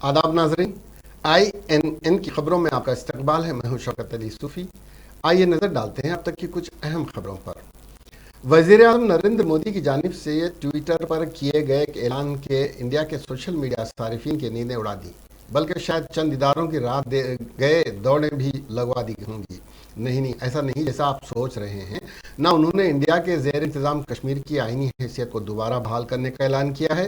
आदाब नाजरीन, INN की खबरों में आपका इस्तकबाल है। मैं हूं शौकत अली सूफ़ी। आइए नज़र डालते हैं अब तक की कुछ अहम खबरों पर। वज़ीर आज़म नरेंद्र मोदी की जानिब से ट्विटर पर किए गए एक ऐलान के इंडिया के सोशल मीडिया सारिफीन की नींदें उड़ा दी, बल्कि शायद चंद इदारों की रात दे गए दौड़ें भी लगवा दी होंगी। नहीं नहीं, ऐसा नहीं जैसा आप सोच रहे हैं। ना उन्होंने इंडिया के ज़ेर इंतज़ाम कश्मीर की आइनी हैसियत को दोबारा बहाल करने का ऐलान किया है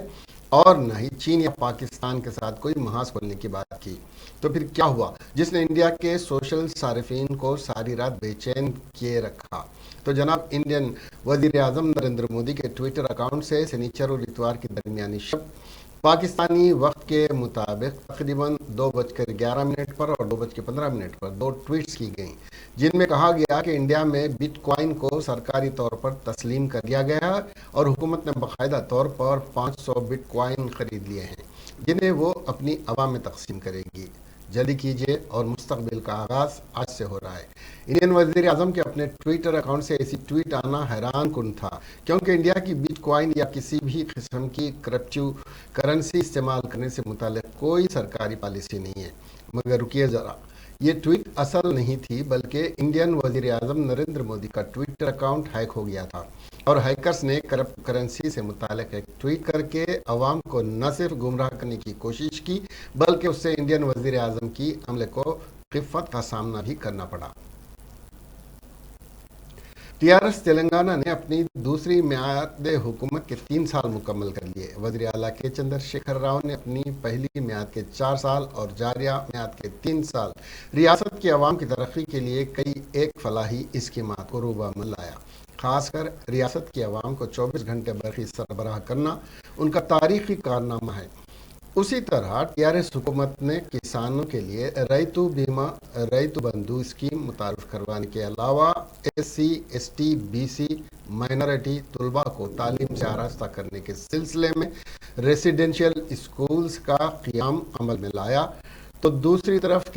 और न ही चीन या पाकिस्तान के साथ कोई महाज खोलने की बात की। तो फिर क्या हुआ जिसने इंडिया के सोशल सारिफीन को सारी रात बेचैन किए रखा? तो जनाब, इंडियन वजीर आजम नरेंद्र मोदी के ट्विटर अकाउंट से शनिचर और इतवार की दरमियानी शब पाकिस्तानी वक्त के मुताबिक तकरीबन 2:11 पर और 2:15 पर दो ट्वीट्स की गईं, जिनमें कहा गया कि इंडिया में बिटकॉइन को सरकारी तौर पर तस्लीम कर दिया गया है और हुकूमत ने बाकायदा तौर पर 500 बिटकॉइन खरीद लिए हैं, जिन्हें वो अपनी अवाम में तकसीम करेगी। जल्दी कीजिए और मुस्तकबिल का आगाज़ आज से हो रहा है। इंडियन वज़ीर आज़म के अपने ट्विटर अकाउंट से ऐसी ट्वीट आना हैरान कुन था, क्योंकि इंडिया की बिटकॉइन या किसी भी किस्म की क्रिप्टो करेंसी इस्तेमाल करने से मुतालिक कोई सरकारी पॉलिसी नहीं है। मगर रुकिए ज़रा, ये ट्वीट असल नहीं थी, बल्कि इंडियन वज़ीर आज़म नरेंद्र मोदी का ट्विटर अकाउंट हैक हो गया था और हैकर्स ने करप्ट करेंसी से मुतालिक एक ट्वीट करके अवाम को न सिर्फ गुमराह करने की कोशिश की, बल्कि उससे इंडियन वज़ीर आज़म की अमले को खिफ़त का सामना भी करना पड़ा। टीआरएस तेलंगाना ने अपनी दूसरी मियाद हुकूमत के 3 साल मुकम्मल कर लिए। वज़ीर आला के चंद्रशेखर राव ने अपनी पहली मियाद के 4 साल और जारिया मियाद के 3 साल रियासत की आवाम की तरक्की के लिए कई एक फलाही स्कीमात को रूबामल लाया। खासकर रियासत की आवाम को 24 घंटे बरखी सरबराह करना उनका तारीखी कारनामा है। उसी तरह टीआरएस हुकूमत ने किसानों के लिए रैतु बीमा, रैतु बंधु स्कीम मुतारिफ करवाने के अलावा SC ST BC माइनॉरिटी तलबा को तालीम से आरास्ता करने के सिलसिले में रेसिडेंशियल स्कूल्स का क़याम अमल में लाया। तो दूसरी तरफ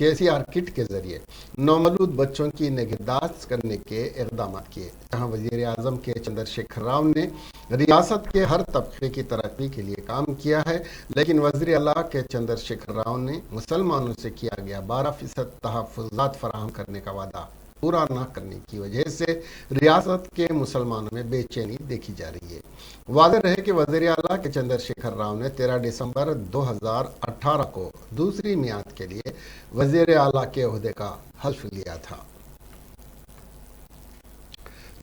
KCR किट के जरिए नौमौलूद बच्चों की निगहदाश्त करने के इक़दाम किए, जहाँ वज़ीर आज़म के चंद्रशेखर राव ने रियासत के हर तबके की तरक्की के लिए काम किया है, लेकिन वज़ीर आला के चंद्रशेखर राव ने मुसलमानों से किया गया 12% तहफ़्फ़ुज़ात फराहम करने का वादा पूरा न करने की वजह से रियासत के मुसलमानों में बेचैनी देखी जा रही है। वाज़ेह रहे कि वज़ीर आला के चंद्रशेखर राव ने 13 दिसंबर 2018 को दूसरी मियाद के लिए वज़ीर आला के ओहदे का हल्फ लिया था।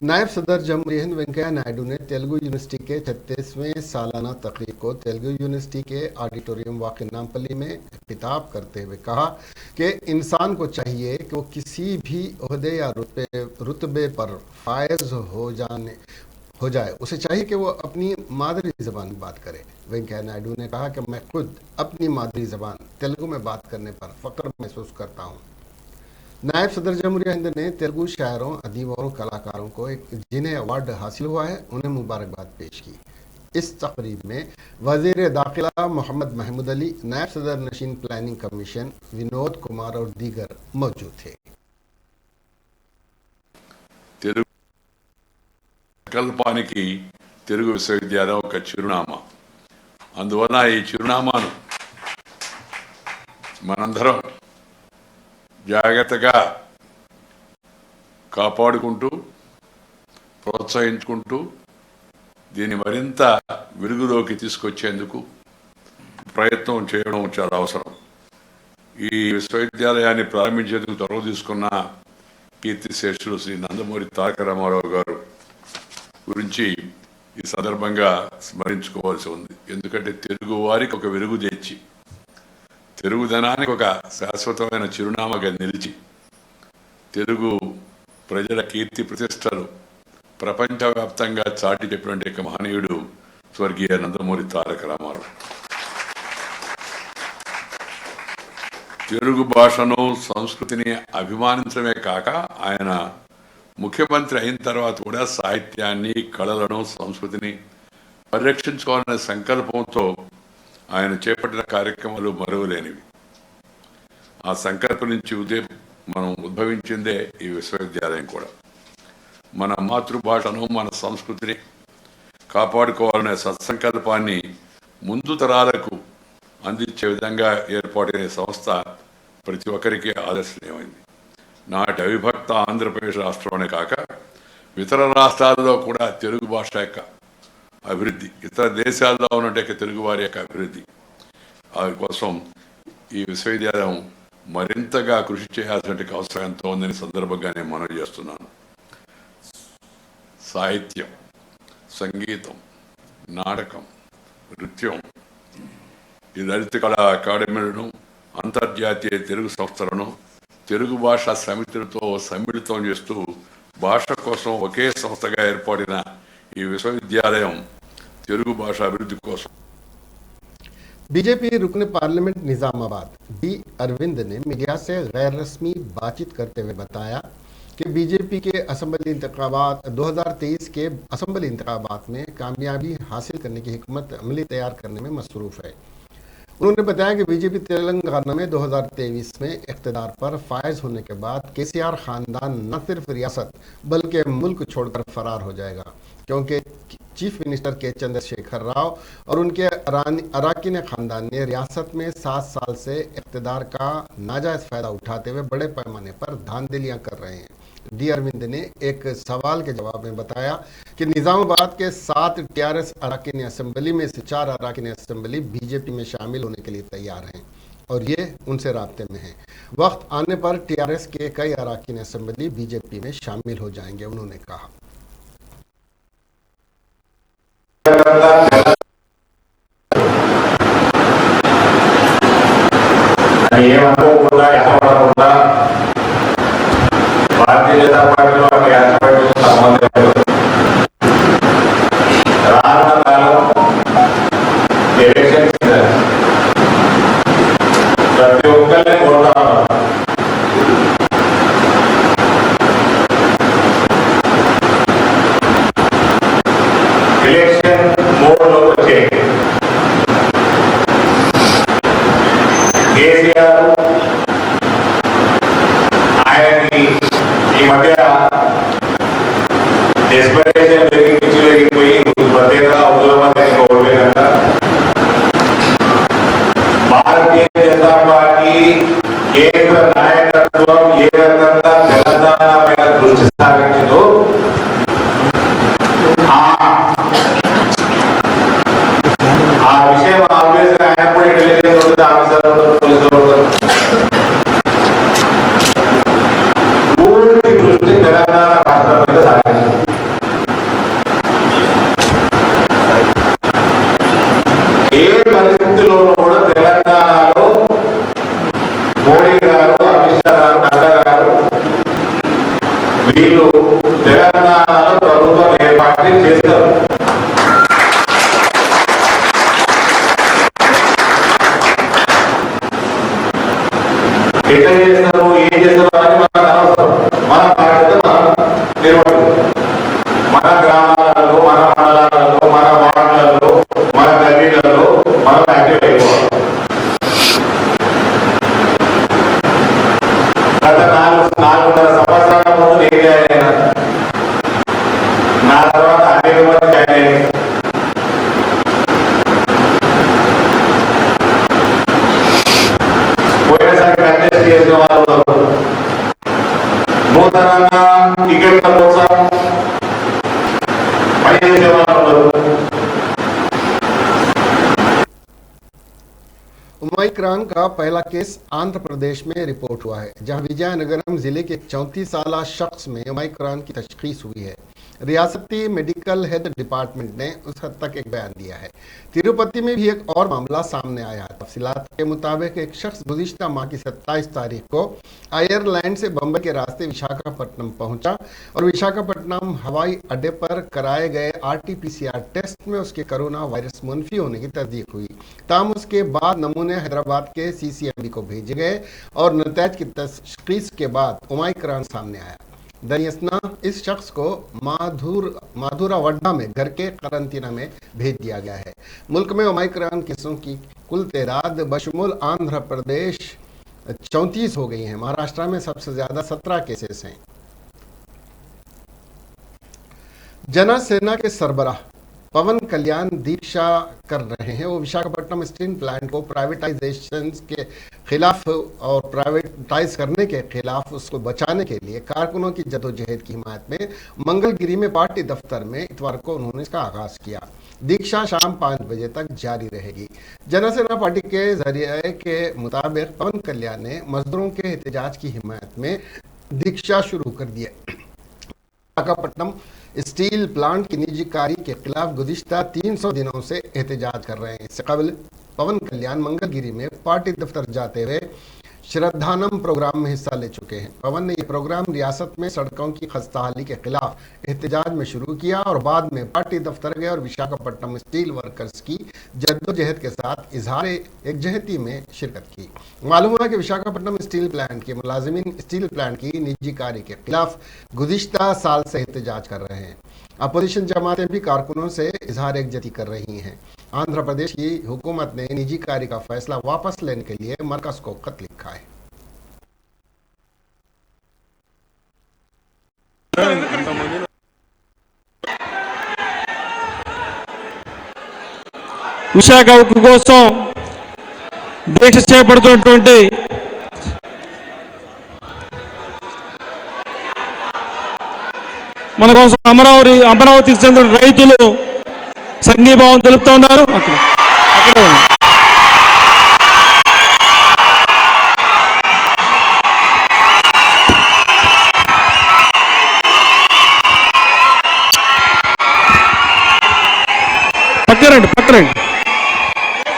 नायब सदर जमहूरियत हिंद वेंकैया नायडू ने तेलुगु यूनिवर्सिटी के 36वें सालाना तकरीब को तेलुगु यूनिवर्सिटी के ऑडिटोरियम वाक़ नामपल्ली में खिताब करते हुए कहा कि इंसान को चाहिए कि वो किसी भी ओहदे या रुतबे पर फायज हो जाए, उसे चाहिए कि वो अपनी मादरी ज़बान में बात करे। वेंकैया नायडू ने कहा कि मैं खुद अपनी मादरी ज़बान तेलुगु में बात करने पर फ़ख्र महसूस करता हूँ। नायब सदर जमहूरिया हिंद ने तेलुगु शायरों, अदीबों और कलाकारों को जिन्हें अवार्ड हासिल हुआ है, उन्हें मुबारकबाद पेश की। इस तकरीब में वज़ीर दाखिला मोहम्मद महमूद अली, नायब सदर नशीन प्लानिंग कमीशन विनोद कुमार और दीगर मौजूद थे। తెలుగు సంకల్పానికి తెలుగు విశ్వవిద్యాలయం ఒక చిరునామా. అందువల్ల ఈ చిరునామాను మనందరం జాగ్రత్తగా కాపాడుకుంటూ ప్రోత్సహించుకుంటూ దీన్ని మరింత వెలుగులోకి తీసుకొచ్చేందుకు ప్రయత్నం చేయడం చాలా అవసరం. ఈ విశ్వవిద్యాలయాన్ని ప్రారంభించేందుకు చొరవ తీసుకున్న కీర్తిశేషులు శ్రీ నందమూరి తారక రామారావు గారు గురించి ఈ సందర్భంగా స్మరించుకోవాల్సి ఉంది. ఎందుకంటే తెలుగు వారికి ఒక వెలుగు తెచ్చి తెలుగుదనానికి ఒక శాశ్వతమైన చిరునామాగా నిలిచి తెలుగు ప్రజల కీర్తి ప్రతిష్టలు ప్రపంచవ్యాప్తంగా చాటి చెప్పినటువంటి మహనీయుడు స్వర్గీయ నందమూరి తారక రామారావు. తెలుగు భాషను, సంస్కృతిని అభిమానించడమే కాక ఆయన ముఖ్యమంత్రి అయిన తర్వాత కూడా సాహిత్యాన్ని, కళలను, సంస్కృతిని పరిరక్షించుకోవాలనే సంకల్పంతో ఆయన చేపట్టిన కార్యక్రమాలు మరువలేనివి. ఆ సంకల్పం నుంచి మనం ఉద్భవించిందే ఈ విశ్వవిద్యాలయం కూడా. మన మాతృభాషను, మన సంస్కృతిని కాపాడుకోవాలనే సత్సంకల్పాన్ని ముందు తరాలకు అందించే విధంగా ఏర్పాటైన సంస్థ ప్రతి ఒక్కరికి ఆదర్శనీయమైంది. నాటి అవిభక్త ఆంధ్రప్రదేశ్ రాష్ట్రంలోనే కాక ఇతర రాష్ట్రాల్లో కూడా తెలుగు భాష యొక్క అభివృద్ధి, ఇతర దేశాల్లో ఉన్నట్టు తెలుగు వారి యొక్క అభివృద్ధి కోసం ఈ విశ్వవిద్యాలయం మరింతగా కృషి చేయాల్సిన అవసరం ఎంతో ఉందని సందర్భంగా నేను మనవి చేస్తున్నాను. సాహిత్యం, సంగీతం, నాటకం, నృత్యం, ఈ లలిత కళా అకాడమీలను, అంతర్జాతీయ తెలుగు సంస్థలను తెలుగు భాషా సమితులతో సమ్మిళితం చేస్తూ భాష కోసం ఒకే సంస్థగా ఏర్పడిన ఈ విశ్వవిద్యాలయం తెలుగు భాష అభివృద్ధి కోసం बीजेपी रुकन पार्लियामेंट निजामाबाद डी अरविंद ने मीडिया से गैर रस्मी बातचीत करते हुए बताया कि बीजेपी के असेंबली इंतखाबात 2023 के असेंबली इंतखाबात में कामयाबी हासिल करने की हिकमत अमली तैयार करने में मसरूफ़ है। उन्होंने बताया कि बीजेपी तेलंगाना में 2023 में इक़्तिदार पर फायज होने के बाद केसीआर ख़ानदान न सिर्फ रियासत बल्कि मुल्क छोड़कर फरार हो जाएगा, क्योंकि चीफ मिनिस्टर के चंद्रशेखर राव और उनके अराकीन ख़ानदान ने रियासत में 7 साल से इक़्तिदार का नाजायज़ फ़ायदा उठाते हुए बड़े पैमाने पर धांधलियाँ कर रहे हैं। डी अरविंद ने एक सवाल के जवाब में बताया कि निज़ामाबाद के 7 टीआरएस अराकीन असेंबली में से 4 अराकीन असेंबली बीजेपी में शामिल होने के लिए तैयार हैं और ये उनसे राब्ते में हैं। वक्त आने पर टीआरएस के कई अराकीन असेंबली बीजेपी में शामिल हो जाएंगे, उन्होंने कहा। भारतीय जनता पार्टी संबंध राम काल एलेक्शन प्रति ఒక్కరిని కోరుతా ఎలక్షన్ మోడ్ లో వచ్చే కేసీఆర్ ఆయనకి ఈ మధ్య డెస్పరేషన్ పెరిగిపోయి ప్రత్యేకంగా ఉద్యోగం ఓడిపోయినాక భారతీయ జనతా పార్టీ కేంద్ర నాయకత్వం ఏ రకంగా తెలంగాణ పైన దృష్టి సారించిందో ఆ విషయం ఆల్వేస్ ఆయన కూడా ఇంటెలిజెన్స్ ఉంటుంది, ఆఫీసర్ పోలీసులు పూర్తి దృష్టి తెలంగాణ రాష్ట్రం మీద సాగించింది. ఏ పరిస్థితుల్లోనూ కూడా తెలంగాణలో మోడీ గారు, అమిత్ షా గారు, నడ్డా గారు వీళ్ళు తెలంగాణలో ప్రభుత్వం ఏర్పాటు చేస్తారు. ఎట్లా చేస్తారు, ఏం చేస్తారు అని మనకు అనవసరం. మన బాధ్యత మనం నిర్వహించాలి. మన గ్రామాలలో, మన మండలాలలో, మన వార్డులలో, మన గల్లీలలో మనం యాక్టివ్ అయిపోవాలి. గత 4.5 సంవత్సరాల ముందు నేను జాయిన్ అయినా, నా తర్వాత అనేక మంది జాయిన్ అయ్యారు. పోయినసారి కంటెస్ట్ చేసిన వాళ్ళు నూతనంగా టికెట్ల కోసం పనిచేసే వాళ్ళు ओमाइक्रॉन का पहला केस आंध्र प्रदेश में रिपोर्ट हुआ है, जहां विजयनगरम जिले के 34 साल शख्स में ओमाइक्रॉन की तशखीस हुई है। रियासती मेडिकल हेल्थ डिपार्टमेंट ने उस हद तक एक बयान दिया है। तिरुपति में भी एक और मामला सामने आया है। तफसीलात के मुताबिक एक शख्स गुज़िश्ता माह की 27 तारीख को आयरलैंड से बम्बई के रास्ते विशाखापट्टनम पहुंचा और विशाखापट्टनम हवाई अड्डे पर कराए गए RT-PCR टेस्ट में उसके कोरोना वायरस मुनफी होने की तस्दीक हुई। ताहम उसके बाद नमूने हैदराबाद के CCMB को भेजे गए और नतीजे की तशखीस के बाद ओमाइक्रॉन सामने आया। दरियासना इस शख्स को माधुरावड्डा में घर के करंतना में भेज दिया गया है। मुल्क में ओमाइक्रॉन केसों की कुल तादाद बशमूल आंध्र प्रदेश 34 हो गई है। महाराष्ट्र में सबसे ज्यादा 17 केसेस हैं। जना सेना के सरबराह पवन कल्याण दीक्षा कर रहे हैं। वो विशाखापट्टनम स्टील प्लांट को प्राइवेटाइजेशन के खिलाफ और प्राइवेटाइज करने के खिलाफ उसको बचाने के लिए कारकुनों की जदोजहद की हिमायत में मंगलगिरी में पार्टी दफ्तर में इतवार को उन्होंने इसका आगाज किया। दीक्षा शाम 5 बजे तक जारी रहेगी। जनसेना पार्टी के जरिए के मुताबिक पवन कल्याण ने मजदूरों के एहतजाज की हिमायत में दीक्षा शुरू कर दी है। विशाखापट्टनम स्टील प्लांट की निजीकारी के खिलाफ गुज़िश्ता 300 दिनों से एहतजाज कर रहे हैं। इससे कबल पवन कल्याण मंगलगिरी में पार्टी दफ्तर जाते हुए श्रद्धानम प्रोग्राम में हिस्सा ले चुके हैं। पवन ने यह प्रोग्राम रियासत में सड़कों की खस्ताहाली के खिलाफ एहतजाज में शुरू किया और बाद में पार्टी दफ्तर गए और विशाखापट्टनम स्टील वर्कर्स की जद्दोजहद के साथ इजहार एकजहती में शिरकत की। मालूम हुआ कि विशाखापट्टनम स्टील प्लांट के मुलाजिमीन स्टील प्लांट की निजीकारी के खिलाफ गुज़िश्ता साल से एहतजाज कर रहे हैं। अपोजिशन जमातें भी कारकुनों से इजहार एकजहती कर रही हैं। आंध्र प्रदेश की हुकूमत ने निजीकारी का फैसला वापस लेने के लिए मरकज को खत लिखा है। విశాఖ ఉక్కు కోసం దీక్ష చేపడుతున్నటువంటి మన కోసం అమరావతికి చెందిన రైతులు సంఘీభావం తెలుపుతూ ఉన్నారు.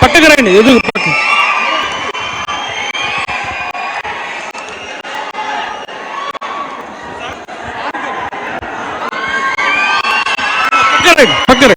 పక్కకి రండి ఎదుగు పక్కరండి.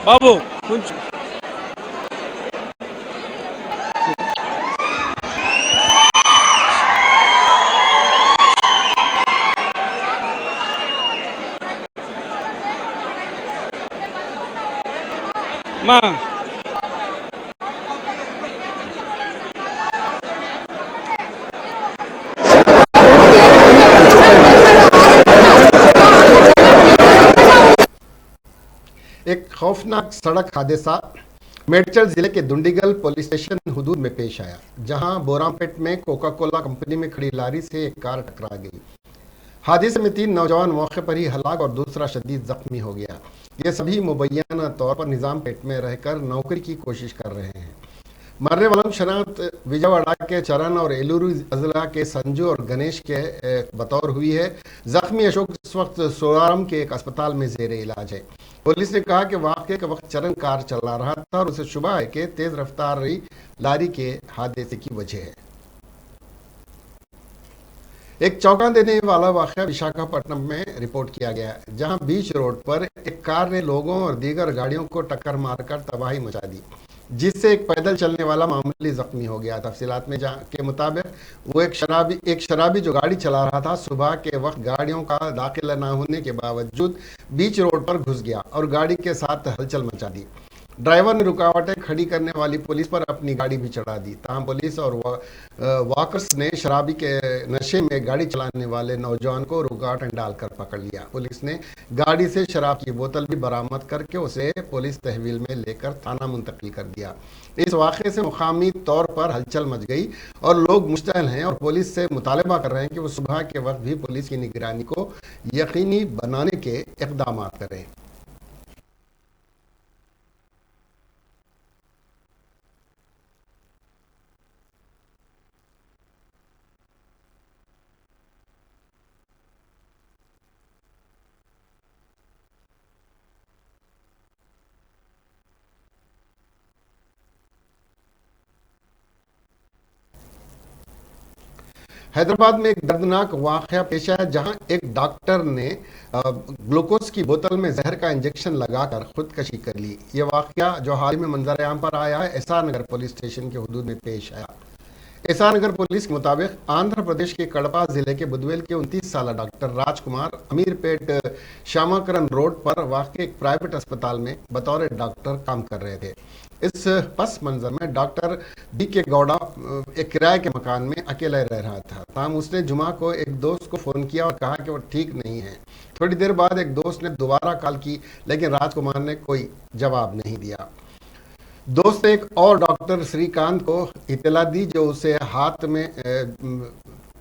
బాబు కొంచెం మా एक खौफनाक सड़क हादसा मेडचल जिले के दुंडीगल पुलिस स्टेशन हुदूद में पेश आया, जहां बोरामपेट में कोका कोला कंपनी में खड़ी लारी से एक कार टकरा गई। हादसे में 3 नौजवान मौके पर ही हलाक और दूसरा शदीद जख्मी हो गया। ये सभी मुबैना तौर पर निज़ामपेट में रहकर नौकरी की कोशिश कर रहे हैं। मरने वालों की शनाख्त विजयवाड़ा के चरण और एलूरू अजला के संजू और गणेश के बतौर हुई है। जख्मी अशोक इस वक्त सोलाराम के एक अस्पताल में जेर इलाज है। पुलिस ने कहा कि वाक़े के वक्त चरण कार चला रहा था और उसे शुबा है कि तेज रफ्तार रही लारी के हादसे की वजह है। एक चौंका देने वाला वाक़या विशाखापट्टनम में रिपोर्ट किया गया, जहां बीच रोड पर एक कार ने लोगों और दीगर गाड़ियों को टक्कर मारकर तबाही मचा दी, जिससे एक पैदल चलने वाला मामूली जख्मी हो गया। तफसीलात में के मुताबिक वो एक शराबी जो गाड़ी चला रहा था, सुबह के वक्त गाड़ियों का दाखिला न होने के बावजूद बीच रोड पर घुस गया और गाड़ी के साथ हलचल मचा दी। ड्राइवर ने रुकावटें खड़ी करने वाली पुलिस पर अपनी गाड़ी भी चढ़ा दी। ताहम पुलिस और वॉकर्स ने शराबी के नशे में गाड़ी चलाने वाले नौजवान को रुकावटें डालकर पकड़ लिया। पुलिस ने गाड़ी से शराब की बोतल भी बरामद करके उसे पुलिस तहवील में लेकर थाना मुंतकिल कर दिया। इस वाक़े से मुकामी तौर पर हलचल मच गई और लोग मुश्तइल हैं और पुलिस से मुतालबा कर रहे हैं कि वो सुबह के वक्त भी पुलिस की निगरानी को यकीनी बनाने के इक़दाम करें। हैदराबाद में एक दर्दनाक वाकया पेश आया जहां एक डॉक्टर ने ग्लूकोज की बोतल में जहर का इंजेक्शन लगाकर खुदकशी कर ली। ये वाकया जो हाल ही में मंजर आम पर आया है, एसआर नगर पुलिस स्टेशन के हुदूद में पेश आया। एसआर नगर पुलिस के मुताबिक आंध्र प्रदेश के कड़पा जिले के बुदवेल के 29 साल डॉक्टर राजकुमार अमीरपेट श्यामाकरण रोड पर वाक़ एक प्राइवेट अस्पताल में बतौर डॉक्टर काम कर रहे थे। इस पस मंजर में डॉक्टर डी के गौड़ा एक किराए के मकान में अकेला रह रहा था। ताहम उसने जुमा को एक दोस्त को फ़ोन किया और कहा कि वो ठीक नहीं है। थोड़ी देर बाद एक दोस्त ने दोबारा कॉल की, लेकिन राजकुमार ने कोई जवाब नहीं दिया। दोस्त ने एक और डॉक्टर श्रीकांत को इतला दी, जो उसे हाथ में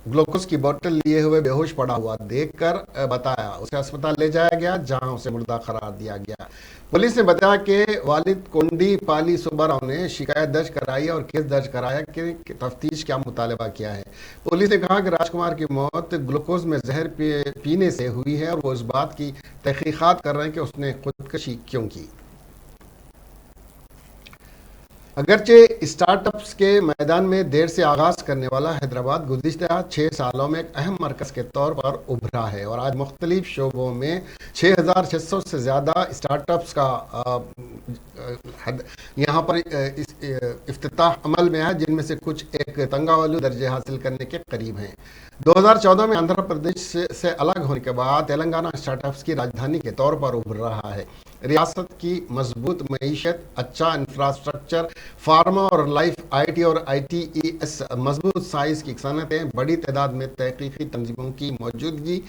ग्लूकोज की बोतल लिए हुए बेहोश पड़ा हुआ देखकर बताया। उसे अस्पताल ले जाया गया, जहां उसे मुर्दा करार दिया गया। पुलिस ने बताया कि वालिद कोंडी पाली सुब्बाराव ने शिकायत दर्ज कराई और केस दर्ज कराया कि तफ्तीश का मुतालबा किया है। पुलिस ने कहा कि राजकुमार की मौत ग्लूकोज में जहर पीने से हुई है और वो इस बात की तहकीकात कर रहे हैं कि उसने खुदकशी क्यों की। अगरचे स्टार्टअप्स के मैदान में देर से आगाज करने वाला हैदराबाद गुज़िश्ता 6 सालों में एक अहम मरकज़ के तौर पर उभरा है और आज मुख्तलिफ शोबों में 6,600 से ज़्यादा स्टार्टअप्स का यहाँ पर इफ्तिताह अमल में है, जिनमें से कुछ एक तंगावालू दर्जे हासिल करने के करीब हैं। 2014 में आंध्र प्रदेश से अलग होने के बाद तेलंगाना स्टार्टअप्स की राजधानी के तौर पर उभर रहा है। रियासत की मजबूत मईशत, अच्छा इंफ्रास्ट्रक्चर, फार्मा और लाइफ आईटी और आईटीईएस, मजबूत साइज की सनतें, बड़ी तादाद में तहकीकी तंजीमों की मौजूदगी,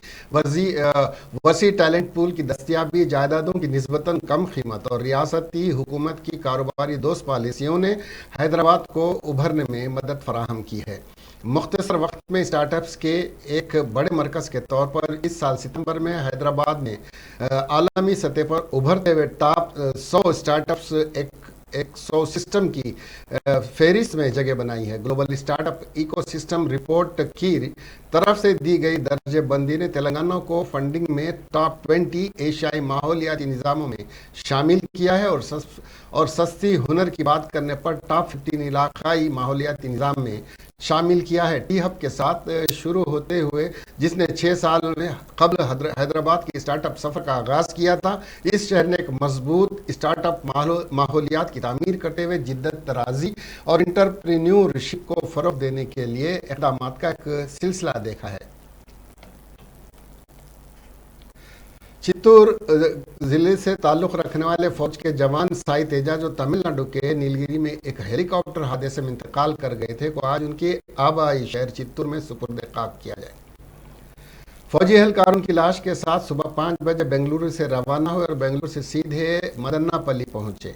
वसी टैलेंट पूल की दस्तियाबी, जायदादों की निस्बतन कम कीमत और रियासती हुकूमत की कारोबारी दोस्त पॉलिसियों ने हैदराबाद को उभरने में मदद फराहम की है। मुख्तसर वक्त में स्टार्टअप्स के एक बड़े मरकज़ के तौर पर इस साल सितंबर में हैदराबाद में आलमी सतह पर उभरते हुए टॉप 100 स्टार्टअप्स एक 100 सिस्टम की फहरिस्त में जगह बनाई है। ग्लोबल स्टार्टअप इकोसिस्टम रिपोर्ट की तरफ से दी गई दर्जे बंदी ने तेलंगाना को फंडिंग में टॉप 20 एशियाई माहौलियाती निज़ामों में शामिल किया है और सस्ती हुनर की बात करने पर टॉप 15 इलाकाई माहौलियाती निज़ाम में शामिल किया है। टी हब के साथ शुरू होते हुए जिसने 6 साल में कबल हैदराबाद की स्टार्टअप सफ़र का आगाज़ किया था, इस शहर ने एक मजबूत स्टार्टअप माहौलियात की तामीर करते हुए जिद्दत तराजी और इंटरप्रेन्योरशिप को फ़रोग़ देने के लिए इक़दामात का एक सिलसिला देखा है। चित्तूर ज़िले से ताल्लुक़ रखने वाले फ़ौज के जवान साई तेजा, जो तमिलनाडु के नीलगिरी में एक हेलीकॉप्टर हादसे में इंतकाल कर गए थे, को आज उनके आबाई शहर चित्तूर में सुपुर्द खाक किया जाए। फौजी एहलकारों की लाश के साथ सुबह 5 बजे बेंगलुरु से रवाना हुए और बेंगलुरु से सीधे मदन्नापल्ली पहुंचे।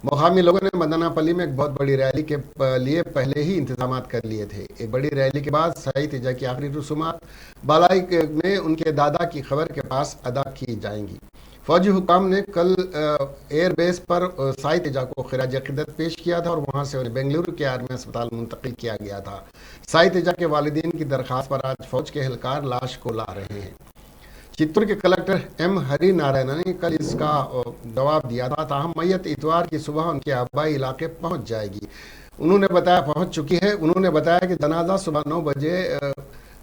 मुकामी लोगों ने मदनापल्ली में एक बहुत बड़ी रैली के लिए पहले ही इंतजाम कर लिए थे। एक बड़ी रैली के बाद साई तेजा की आखिरी रसूमात बालाई में उनके दादा की खबर के पास अदा की जाएंगी। फौजी हुकाम ने कल एयरबेस पर साई तेजा को खिराज अक़ीदत पेश किया था और वहां से उन्हें बेंगलुरु के आर्मी अस्पताल मुंतकिल किया गया था। साई तेजा के वालिदैन की दरख्वास्त पर आज फौज के एहलकार लाश को ला रहे हैं। चित्तूर के कलेक्टर एम हरि नारायण ने कल इसका जवाब दिया था, ताहम मैयत इतवार की सुबह उनके आबाई इलाके पहुंच जाएगी। पहुंच चुकी है। उन्होंने बताया कि जनाजा सुबह 9 बजे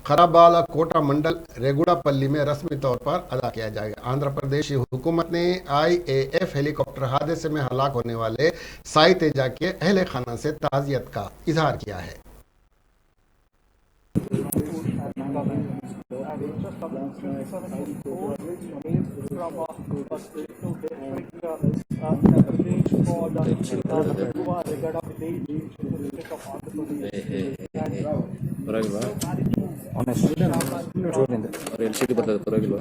खराबाला कोटा मंडल रेगुड़ापल्ली में रस्मी तौर पर अदा किया जाएगा। आंध्र प्रदेश हुकूमत ने IAF हेलीकॉप्टर हादसे में हलाक होने वाले साई तेजा के अहले खाना से ताज़ियत का इजहार किया है। LCD ಬರ್ತದೆ ಪರವಾಗಿಲ್ವಾ?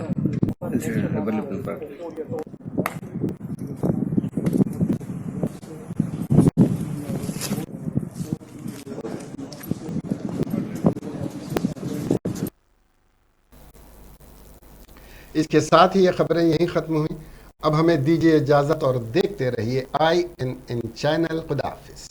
इसके साथ ही ये खबरें यहीं ख़त्म हुई। अब हमें दीजिए इजाज़त और देखते रहिए INN चैनल। खुदा हाफिज़।